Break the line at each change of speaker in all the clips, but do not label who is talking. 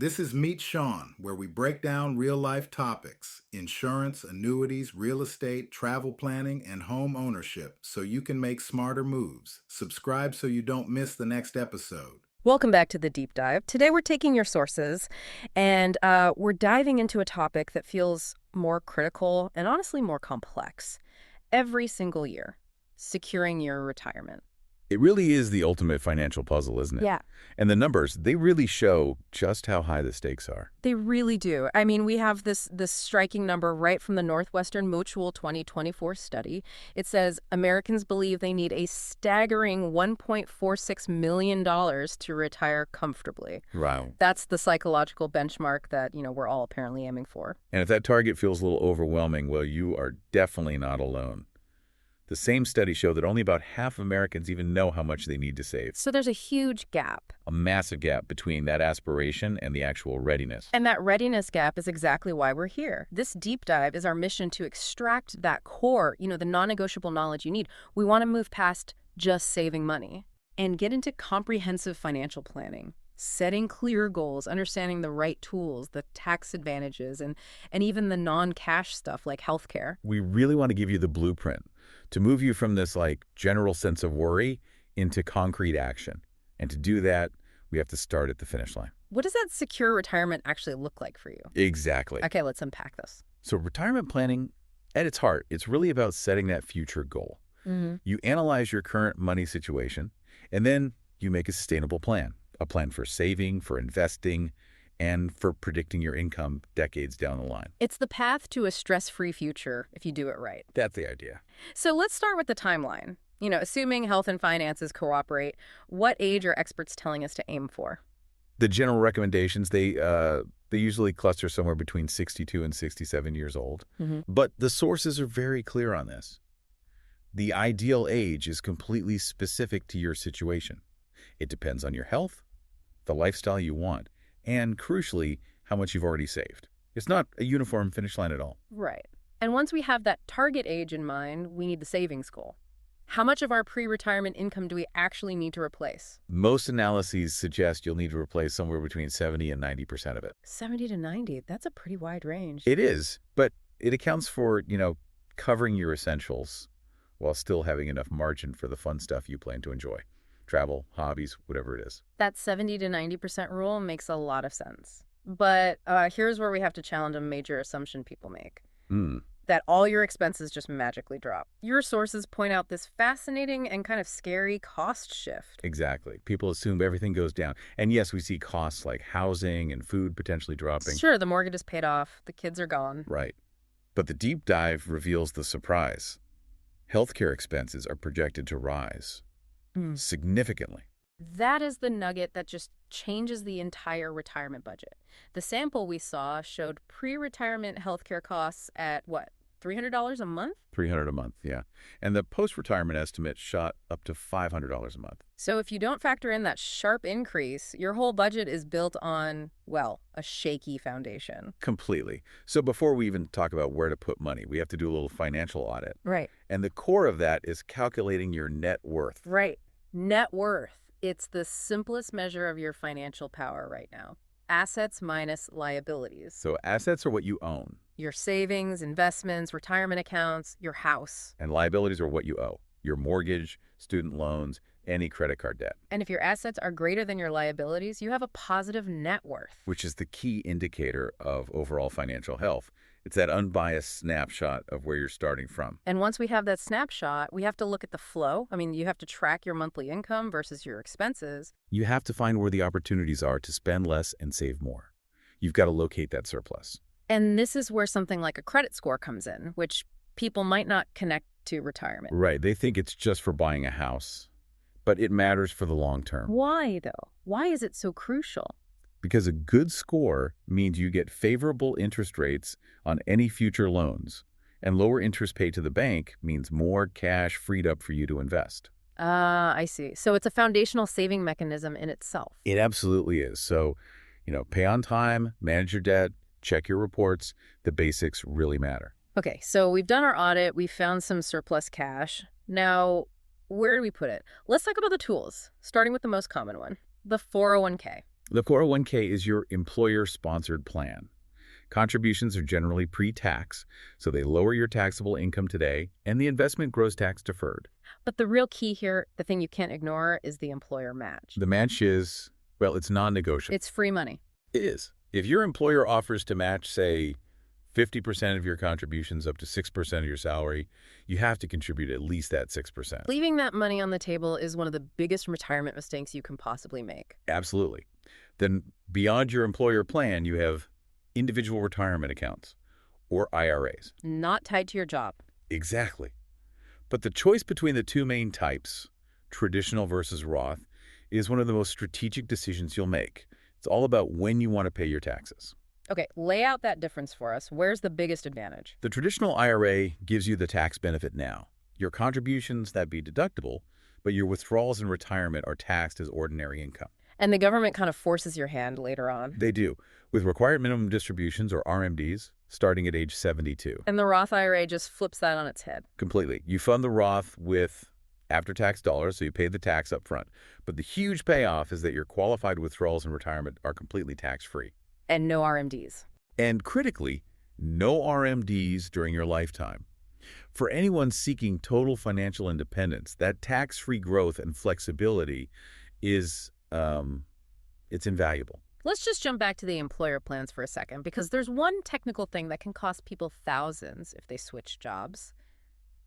This is MeetSean, where we break down real life topics insurance, annuities, real estate, travel planning, and home ownership so you can make smarter moves. Subscribe so you don't miss the next episode.
Welcome back to the deep dive. Today we're taking your sources and we're diving into a topic that feels more critical and honestly more complex. Every single year, securing your retirement.
It really is the ultimate financial puzzle, isn't it?
Yeah,
And the numbers, they really show just how high the stakes are.
they really do. I mean, we have this striking number right from the Northwestern Mutual 2024 study. It says Americans believe they need a staggering $1.46 million to retire comfortably.
Wow.
That's the psychological benchmark that, we're all apparently aiming for.
And if that target feels a little overwhelming, well, you are definitely not alone. The same study showed that only about half of Americans even know how much they need to save.
So there's a huge gap.
A massive gap between that aspiration and the actual readiness.
And that readiness gap is exactly why we're here. This deep dive is our mission to extract that core, the non-negotiable knowledge you need. We want to move past just saving money and get into comprehensive financial planning, setting clear goals, understanding the right tools, the tax advantages, and even the non-cash stuff like healthcare.
We really want to give you the blueprint to move you from this general sense of worry into concrete action. And to do that, we have to start at the finish line.
What does that secure retirement actually look like for you?
Exactly.
Okay, let's unpack this.
So retirement planning, at its heart, it's really about setting that future goal. You analyze your current money situation, and then you make a sustainable plan. A plan for saving, for investing, and for predicting your income decades down the line.
It's the path to a stress-free future if you do it right.
That's the idea.
So let's start with the timeline. Assuming health and finances cooperate, what age are experts telling us to aim for?
The general recommendations, they usually cluster somewhere between 62 and 67 years old. But the sources are very clear on this. The ideal age is completely specific to your situation. It depends on your health, the lifestyle you want, and crucially, how much you've already saved. It's not a uniform finish line at all.
Right. And once we have that target age in mind, we need the savings goal. How much of our pre-retirement income do we actually need to replace?
Most analyses suggest you'll need to replace somewhere between 70 and 90% of it.
70 to 90, that's a pretty wide range.
It is, but it accounts for, covering your essentials while still having enough margin for the fun stuff you plan to enjoy. Travel, hobbies, whatever it is.
That 70 to 90% rule makes a lot of sense. But here's where we have to challenge a major assumption people make. That all your expenses just magically drop. Your sources point out this fascinating and kind of scary cost shift.
Exactly. People assume everything goes down. And yes, we see costs like housing and food potentially dropping.
Sure, the mortgage is paid off, the kids are gone.
Right. But the deep dive reveals the surprise. Healthcare expenses are projected to rise significantly.
That is the nugget that just changes the entire retirement budget. The sample we saw showed pre-retirement healthcare costs at what, $300 a month?
$300 a month, yeah. And the post-retirement estimate shot up to $500 a month.
So if you don't factor in that sharp increase, your whole budget is built on, well, a shaky foundation.
Completely. So before we even talk about where to put money, we have to do a little financial audit.
Right.
And the core of that is calculating your net worth.
Right. Net worth. It's the simplest measure of your financial power right now. Assets minus liabilities.
So assets are what you own.
Your savings, investments, retirement accounts, your house.
And liabilities are what you owe. Your mortgage, student loans, any credit card debt.
And if your assets are greater than your liabilities, you have a positive net worth.
Which is the key indicator of overall financial health. It's that unbiased snapshot of where you're starting from.
And once we have that snapshot, we have to look at the flow. I mean, you have to track your monthly income versus your expenses.
You have to find where the opportunities are to spend less and save more. You've got to locate that surplus.
And this is where something like a credit score comes in, which people might not connect to retirement.
Right. They think it's just for buying a house, but it matters for the long term.
Why, though? Why is it so crucial?
Because a good score means you get favorable interest rates on any future loans, and lower interest paid to the bank means more cash freed up for you to invest.
I see. So it's a foundational saving mechanism in itself.
It absolutely is. So, pay on time, manage your debt, check your reports. The basics really matter.
Okay, so we've done our audit. We found some surplus cash. Now, where do we put it? Let's talk about the tools, starting with the most common one, the 401k.
The 401k is your employer-sponsored plan. Contributions are generally pre-tax, so they lower your taxable income today, and the investment grows tax deferred.
But the real key here, the thing you can't ignore, is the employer match.
The match is, well, it's non-negotiable.
It's free money.
It is. If your employer offers to match, say, 50% of your contributions up to 6% of your salary, you have to contribute at least that 6%.
Leaving that money on the table is one of the biggest retirement mistakes you can possibly make.
Absolutely. Then beyond your employer plan, you have individual retirement accounts, or IRAs.
Not tied to your job.
Exactly. But the choice between the two main types, traditional versus Roth, is one of the most strategic decisions you'll make. It's all about when you want to pay your taxes.
Okay, lay out that difference for us. Where's the biggest advantage?
The traditional IRA gives you the tax benefit now. Your contributions, that'd be deductible, but your withdrawals in retirement are taxed as ordinary income.
And the government kind of forces your hand later on.
They do, with required minimum distributions, or RMDs, starting at age 72.
And the Roth IRA just flips that on its head.
Completely. You fund the Roth with after-tax dollars, so you pay the tax up front. But the huge payoff is that your qualified withdrawals in retirement are completely tax-free.
And no RMDs.
And critically, no RMDs during your lifetime. For anyone seeking total financial independence, that tax-free growth and flexibility is, it's invaluable.
Let's just jump back to the employer plans for a second, because there's one technical thing that can cost people thousands if they switch jobs.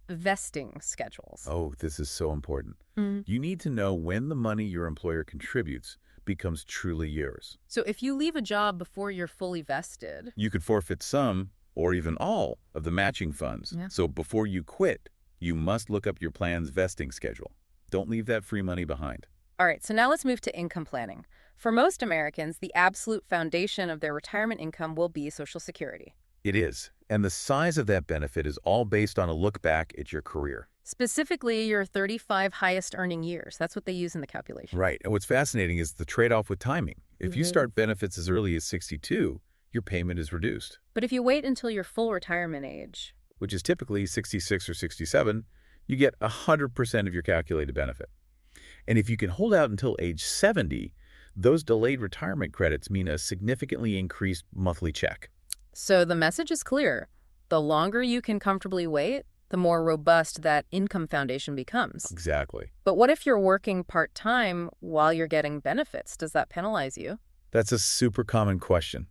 Vesting schedules.
Oh, this is so important. You need to know when the money your employer contributes becomes truly yours.
So if you leave a job before you're fully vested,
You could forfeit some or even all of the matching funds.
Yeah.
So before you quit, you must look up your plan's vesting schedule. Don't leave that free money behind.
All right, so now let's move to income planning. For most Americans, the absolute foundation of their retirement income will be Social Security.
It is. And the size of that benefit is all based on a look back at your career.
Specifically, your 35 highest earning years. That's what they use in the calculation.
Right. And what's fascinating is the trade-off with timing. If you start benefits as early as 62, your payment is reduced,
But if you wait until your full retirement age,
which is typically 66 or 67, you get 100% of your calculated benefit. And if you can hold out until age 70, those delayed retirement credits mean a significantly increased monthly check.
so the message is clear. The longer you can comfortably wait, the more robust that income foundation becomes.
Exactly.
But what if you're working part-time while you're getting benefits? Does that penalize you?
That's a super common question.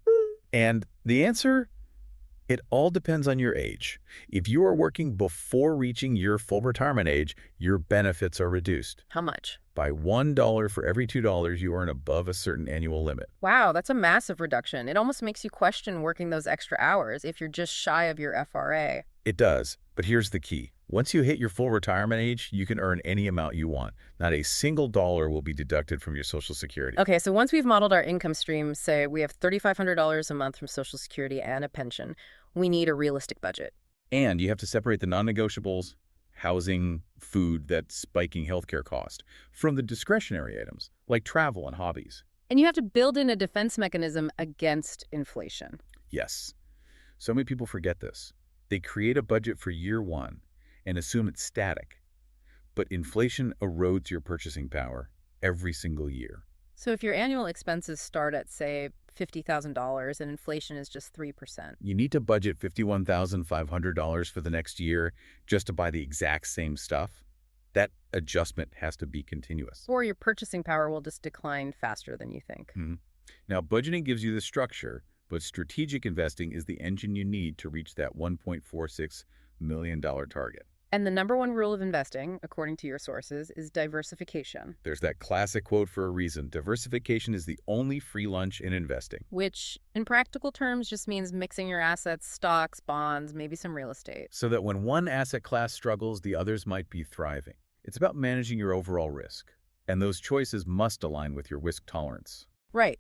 And the answer, it all depends on your age. If you are working before reaching your full retirement age, your benefits are reduced
How much?
by $1 for every $2 you earn above a certain annual limit.
Wow, that's a massive reduction. It almost makes you question working those extra hours if you're just shy of your FRA.
It does, but here's the key. Once you hit your full retirement age, you can earn any amount you want. Not a single dollar will be deducted from your Social Security.
Okay, so once we've modeled our income stream, say we have $3,500 a month from Social Security and a pension, we need a realistic budget.
And you have to separate the non-negotiables, housing, food, that spiking healthcare cost, from the discretionary items, like travel and hobbies.
And you have to build in a defense mechanism against inflation.
Yes. So many people forget this. They create a budget for year one and assume it's static. But inflation erodes your purchasing power every single year.
So if your annual expenses start at, say, $50,000 and inflation is just 3%.
You need to budget $51,500 for the next year just to buy the exact same stuff. That adjustment has to be continuous.
Or your purchasing power will just decline faster than you think.
Now, budgeting gives you the structure, but strategic investing is the engine you need to reach that $1.46 million target.
And the number one rule of investing, according to your sources, is diversification.
There's that classic quote for a reason. Diversification is the only free lunch in investing.
Which, in practical terms, just means mixing your assets, stocks, bonds, maybe some real estate.
So that when one asset class struggles, the others might be thriving. It's about managing your overall risk. And those choices must align with your risk tolerance.
Right.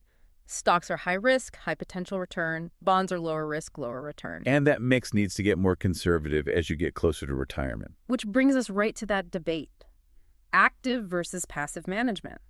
Stocks are high risk, high potential return. Bonds are lower risk, lower return.
And that mix needs to get more conservative as you get closer to retirement.
Which brings us right to that debate. Active versus passive management.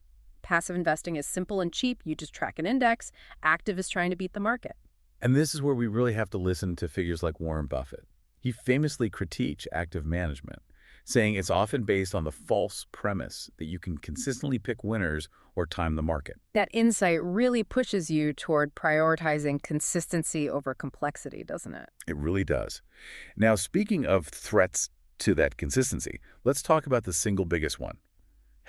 Passive investing is simple and cheap. You just track an index. Active is trying to beat the market.
And this is where we really have to listen to figures like Warren Buffett. He famously critiques active management, saying it's often based on the false premise that you can consistently pick winners or time the market.
That insight really pushes you toward prioritizing consistency over complexity, doesn't it?
It really does. Now, speaking of threats to that consistency, let's talk about the single biggest one,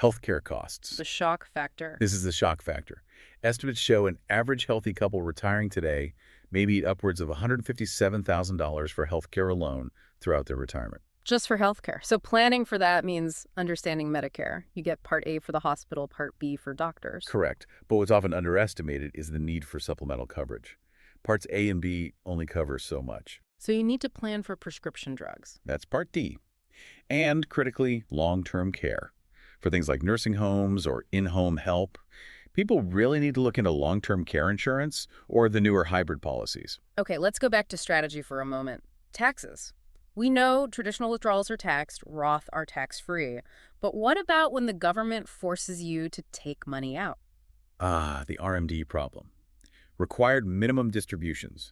healthcare costs.
The shock factor.
This is the shock factor. Estimates show an average healthy couple retiring today may be upwards of $157,000 for healthcare alone throughout their retirement.
Just for healthcare. So planning for that means understanding Medicare. You get Part A for the hospital, Part B for doctors.
Correct. But what's often underestimated is the need for supplemental coverage. Parts A and B only cover so much.
So you need to plan for prescription drugs.
That's Part D. And critically, long-term care. For things like nursing homes or in-home help, people really need to look into long-term care insurance or the newer hybrid policies.
Okay, let's go back to strategy for a moment. Taxes. We know traditional withdrawals are taxed, Roth are tax-free. But what about when the government forces you to take money out?
Ah, the RMD problem. Required minimum distributions.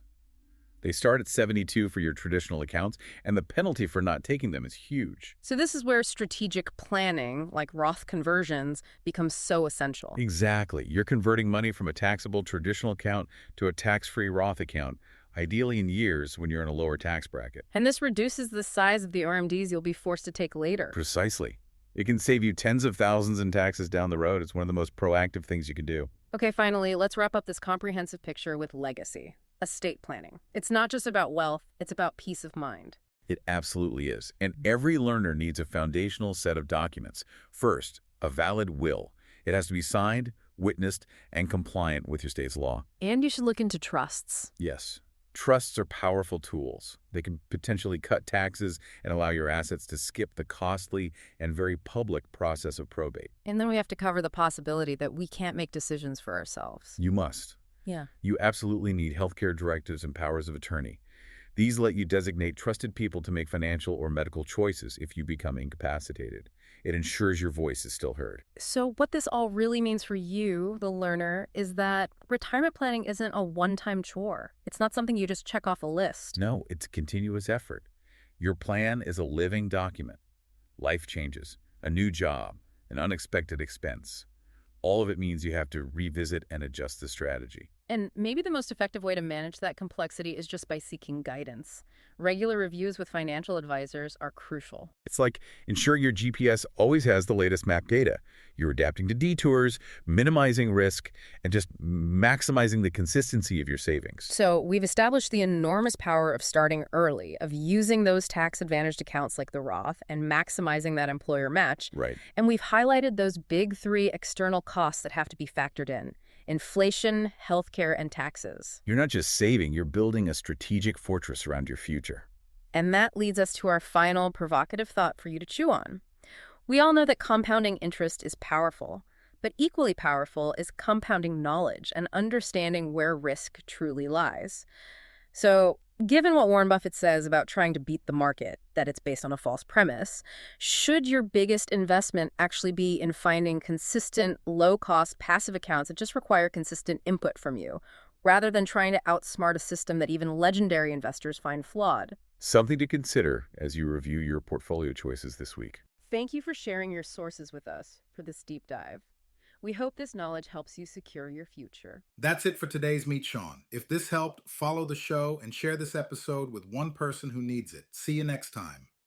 They start at 72 for your traditional accounts, and the penalty for not taking them is huge.
So this is where strategic planning, like Roth conversions, becomes so essential.
Exactly. You're converting money from a taxable traditional account to a tax-free Roth account, ideally in years when you're in a lower tax bracket.
And this reduces the size of the RMDs you'll be forced to take later.
Precisely. It can save you tens of thousands in taxes down the road. It's one of the most proactive things you can do.
Okay, finally, let's wrap up this comprehensive picture with legacy. Estate planning. It's not just about wealth, it's about peace of mind.
It absolutely is. And every learner needs a foundational set of documents. First, a valid will. It has to be signed, witnessed, and compliant with your state's law.
And you should look into trusts.
Yes. Trusts are powerful tools. They can potentially cut taxes and allow your assets to skip the costly and very public process of probate.
And then we have to cover the possibility that we can't make decisions for ourselves.
You must.
Yeah.
You absolutely need healthcare directives and powers of attorney. These let you designate trusted people to make financial or medical choices if you become incapacitated. It ensures your voice is still heard.
So what this all really means for you, the learner, is that retirement planning isn't a one-time chore. It's not something you just check off a list.
No, it's a continuous effort. Your plan is a living document. Life changes, a new job, an unexpected expense. All of it means you have to revisit and adjust the strategy.
And maybe the most effective way to manage that complexity is just by seeking guidance. Regular reviews with financial advisors are crucial.
It's like ensuring your GPS always has the latest map data. You're adapting to detours, minimizing risk, and just maximizing the consistency of your savings.
So we've established the enormous power of starting early, of using those tax-advantaged accounts like the Roth and maximizing that employer match.
Right.
And we've highlighted those big three external costs that have to be factored in: inflation, healthcare, and taxes.
You're not just saving, you're building a strategic fortress around your future.
And that leads us to our final provocative thought for you to chew on. We all know that compounding interest is powerful, but equally powerful is compounding knowledge and understanding where risk truly lies. So, given what Warren Buffett says about trying to beat the market, that it's based on a false premise, should your biggest investment actually be in finding consistent, low-cost passive accounts that just require consistent input from you, rather than trying to outsmart a system that even legendary investors find flawed?
Something to consider as you review your portfolio choices this week.
Thank you for sharing your sources with us for this deep dive. We hope this knowledge helps you secure your future.
That's it for today's MeetSean. If this helped, follow the show and share this episode with one person who needs it. See you next time.